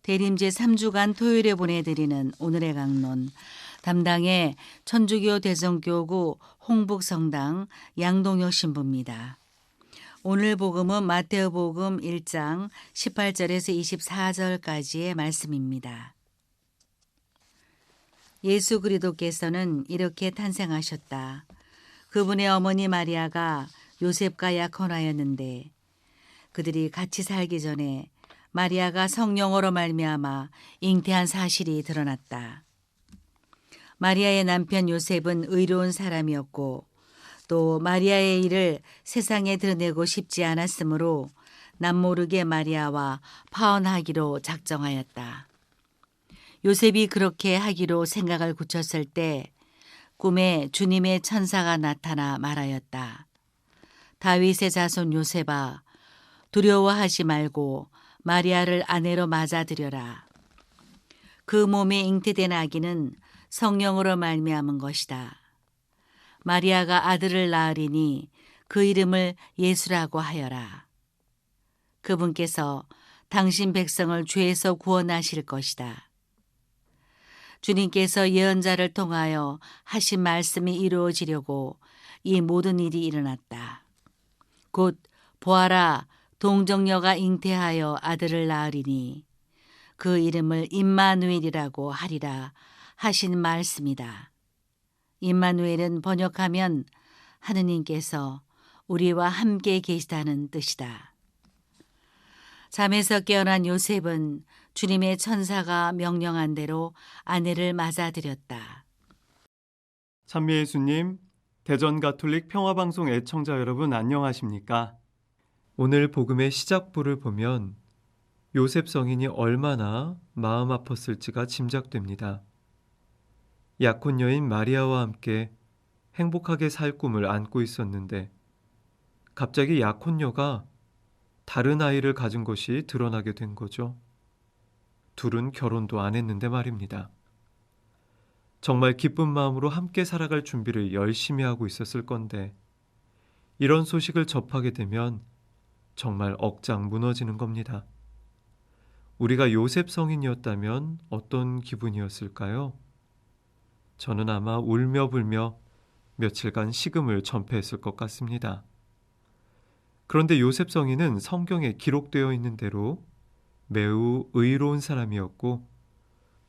대림제 3주간 토요일에 보내드리는 오늘의 강론. 담당의 천주교 대성교구 홍북성당 양동혁 신부입니다. 오늘 복음은 마태복음 1장 18절에서 24절까지의 말씀입니다. 예수 그리스도께서는 이렇게 탄생하셨다. 그분의 어머니 마리아가 요셉과 약혼하였는데 그들이 같이 살기 전에 마리아가 성령으로 말미암아 잉태한 사실이 드러났다. 마리아의 남편 요셉은 의로운 사람이었고 또 마리아의 일을 세상에 드러내고 싶지 않았으므로 남모르게 마리아와 파혼하기로 작정하였다. 요셉이 그렇게 하기로 생각을 굳혔을 때 꿈에 주님의 천사가 나타나 말하였다. 다윗의 자손 요셉아, 두려워하지 말고 마리아를 아내로 맞아들여라. 그 몸에 잉태된 아기는 성령으로 말미암은 것이다. 마리아가 아들을 낳으리니 그 이름을 예수라고 하여라. 그분께서 당신 백성을 죄에서 구원하실 것이다. 주님께서 예언자를 통하여 하신 말씀이 이루어지려고 이 모든 일이 일어났다. 곧 보아라, 동정녀가 잉태하여 아들을 낳으리니 그 이름을 임마누엘이라고 하리라 하신 말씀이다. 임마누엘은 번역하면 하느님께서 우리와 함께 계시다는 뜻이다. 잠에서 깨어난 요셉은 주님의 천사가 명령한 대로 아내를 맞아들였다. 찬미예수님, 대전가톨릭 평화방송 애청자 여러분 안녕하십니까? 오늘 복음의 시작부를 보면 요셉 성인이 얼마나 마음 아팠을지가 짐작됩니다. 약혼 여인 마리아와 함께 행복하게 살 꿈을 안고 있었는데 갑자기 약혼녀가 다른 아이를 가진 것이 드러나게 된 거죠. 둘은 결혼도 안 했는데 말입니다. 정말 기쁜 마음으로 함께 살아갈 준비를 열심히 하고 있었을 건데 이런 소식을 접하게 되면 정말 억장 무너지는 겁니다. 우리가 요셉 성인이었다면 어떤 기분이었을까요? 저는 아마 울며 불며 며칠간 식음을 전폐했을 것 같습니다. 그런데 요셉 성인은 성경에 기록되어 있는 대로 매우 의로운 사람이었고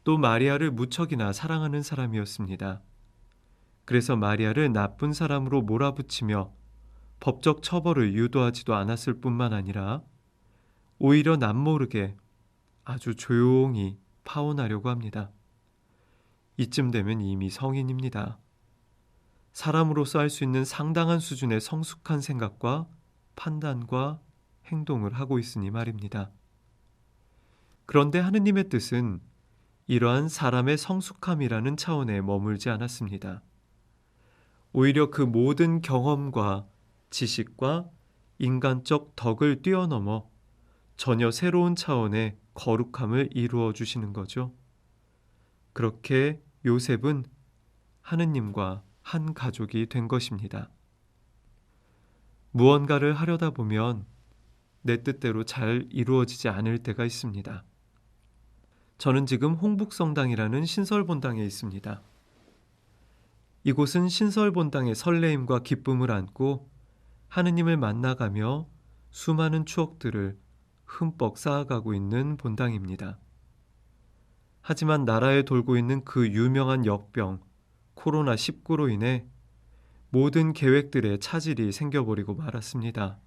또 마리아를 무척이나 사랑하는 사람이었습니다. 그래서 마리아를 나쁜 사람으로 몰아붙이며 법적 처벌을 유도하지도 않았을 뿐만 아니라 오히려 남모르게 아주 조용히 파혼하려고 합니다. 이쯤 되면 이미 성인입니다. 사람으로서 할 수 있는 상당한 수준의 성숙한 생각과 판단과 행동을 하고 있으니 말입니다. 그런데 하느님의 뜻은 이러한 사람의 성숙함이라는 차원에 머물지 않았습니다. 오히려 그 모든 경험과 지식과 인간적 덕을 뛰어넘어 전혀 새로운 차원의 거룩함을 이루어 주시는 거죠. 그렇게 요셉은 하느님과 한 가족이 된 것입니다. 무언가를 하려다 보면 내 뜻대로 잘 이루어지지 않을 때가 있습니다. 저는 지금 홍북성당이라는 신설본당에 있습니다. 이곳은 신설본당의 설레임과 기쁨을 안고 하느님을 만나가며 수많은 추억들을 흠뻑 쌓아가고 있는 본당입니다. 하지만 나라에 돌고 있는 그 유명한 역병 코로나19로 인해 모든 계획들에 차질이 생겨버리고 말았습니다.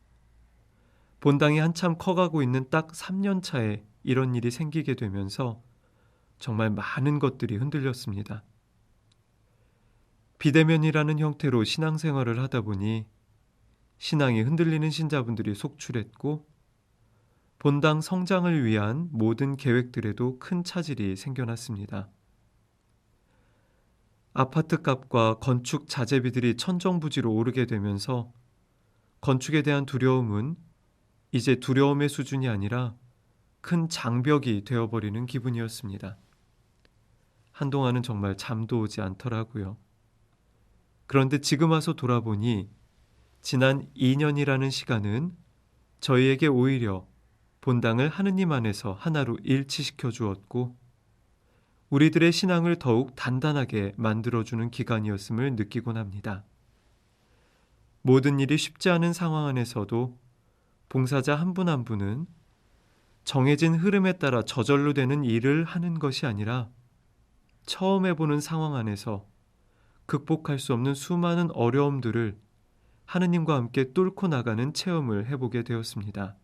본당이 한참 커가고 있는 딱 3년 차에 이런 일이 생기게 되면서 정말 많은 것들이 흔들렸습니다. 비대면이라는 형태로 신앙생활을 하다 보니 신앙이 흔들리는 신자분들이 속출했고 본당 성장을 위한 모든 계획들에도 큰 차질이 생겨났습니다. 아파트값과 건축 자재비들이 천정부지로 오르게 되면서 건축에 대한 두려움은 이제 두려움의 수준이 아니라 큰 장벽이 되어버리는 기분이었습니다. 한동안은 정말 잠도 오지 않더라고요. 그런데 지금 와서 돌아보니 지난 2년이라는 시간은 저희에게 오히려 본당을 하느님 안에서 하나로 일치시켜 주었고 우리들의 신앙을 더욱 단단하게 만들어주는 기간이었음을 느끼곤 합니다. 모든 일이 쉽지 않은 상황 안에서도 봉사자 한 분 한 분은 정해진 흐름에 따라 저절로 되는 일을 하는 것이 아니라 처음 해보는 상황 안에서 극복할 수 없는 수많은 어려움들을 하느님과 함께 뚫고 나가는 체험을 해보게 되었습니다.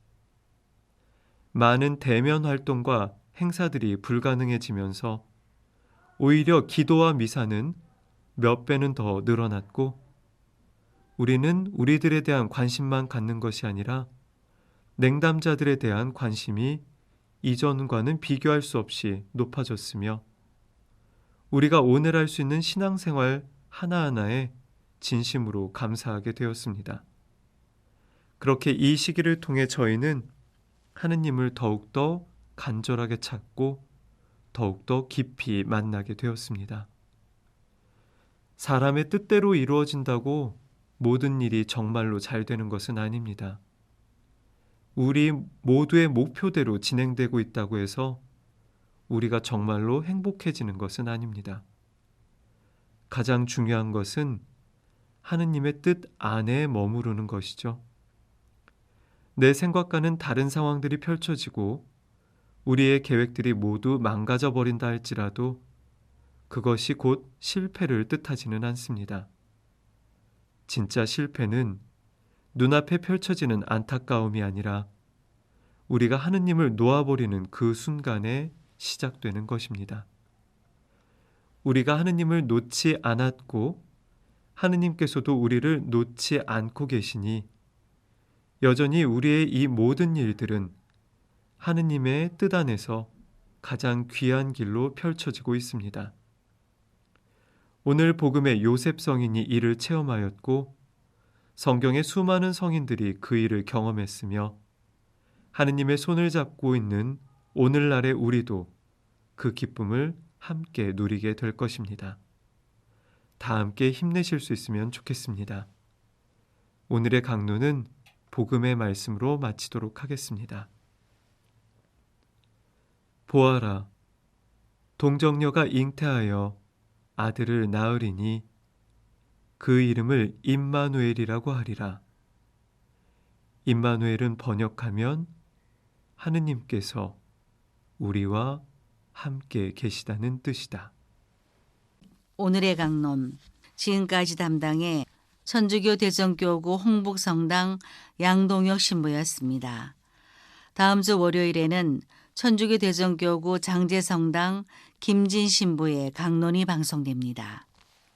많은 대면 활동과 행사들이 불가능해지면서 오히려 기도와 미사는 몇 배는 더 늘어났고 우리는 우리들에 대한 관심만 갖는 것이 아니라 냉담자들에 대한 관심이 이전과는 비교할 수 없이 높아졌으며 우리가 오늘 할 수 있는 신앙생활 하나하나에 진심으로 감사하게 되었습니다. 그렇게 이 시기를 통해 저희는 하느님을 더욱더 간절하게 찾고 더욱더 깊이 만나게 되었습니다. 사람의 뜻대로 이루어진다고 모든 일이 정말로 잘 되는 것은 아닙니다. 우리 모두의 목표대로 진행되고 있다고 해서 우리가 정말로 행복해지는 것은 아닙니다. 가장 중요한 것은 하느님의 뜻 안에 머무르는 것이죠. 내 생각과는 다른 상황들이 펼쳐지고 우리의 계획들이 모두 망가져 버린다 할지라도 그것이 곧 실패를 뜻하지는 않습니다. 진짜 실패는 눈앞에 펼쳐지는 안타까움이 아니라 우리가 하느님을 놓아버리는 그 순간에 시작되는 것입니다. 우리가 하느님을 놓지 않았고 하느님께서도 우리를 놓지 않고 계시니 여전히 우리의 이 모든 일들은 하느님의 뜻 안에서 가장 귀한 길로 펼쳐지고 있습니다. 오늘 복음의 요셉 성인이 이를 체험하였고 성경의 수많은 성인들이 그 일을 경험했으며 하느님의 손을 잡고 있는 오늘날의 우리도 그 기쁨을 함께 누리게 될 것입니다. 다 함께 힘내실 수 있으면 좋겠습니다. 오늘의 강론은 복음의 말씀으로 마치도록 하겠습니다. 보아라, 동정녀가 잉태하여 아들을 낳으리니 그 이름을 임마누엘이라고 하리라. 임마누엘은 번역하면 하느님께서 우리와 함께 계시다는 뜻이다. 오늘의 강론, 지금까지 담당의 천주교 대전교구 홍북성당 양동혁 신부였습니다. 다음 주 월요일에는 천주교 대전교구 장제성당 김진 신부의 강론이 방송됩니다.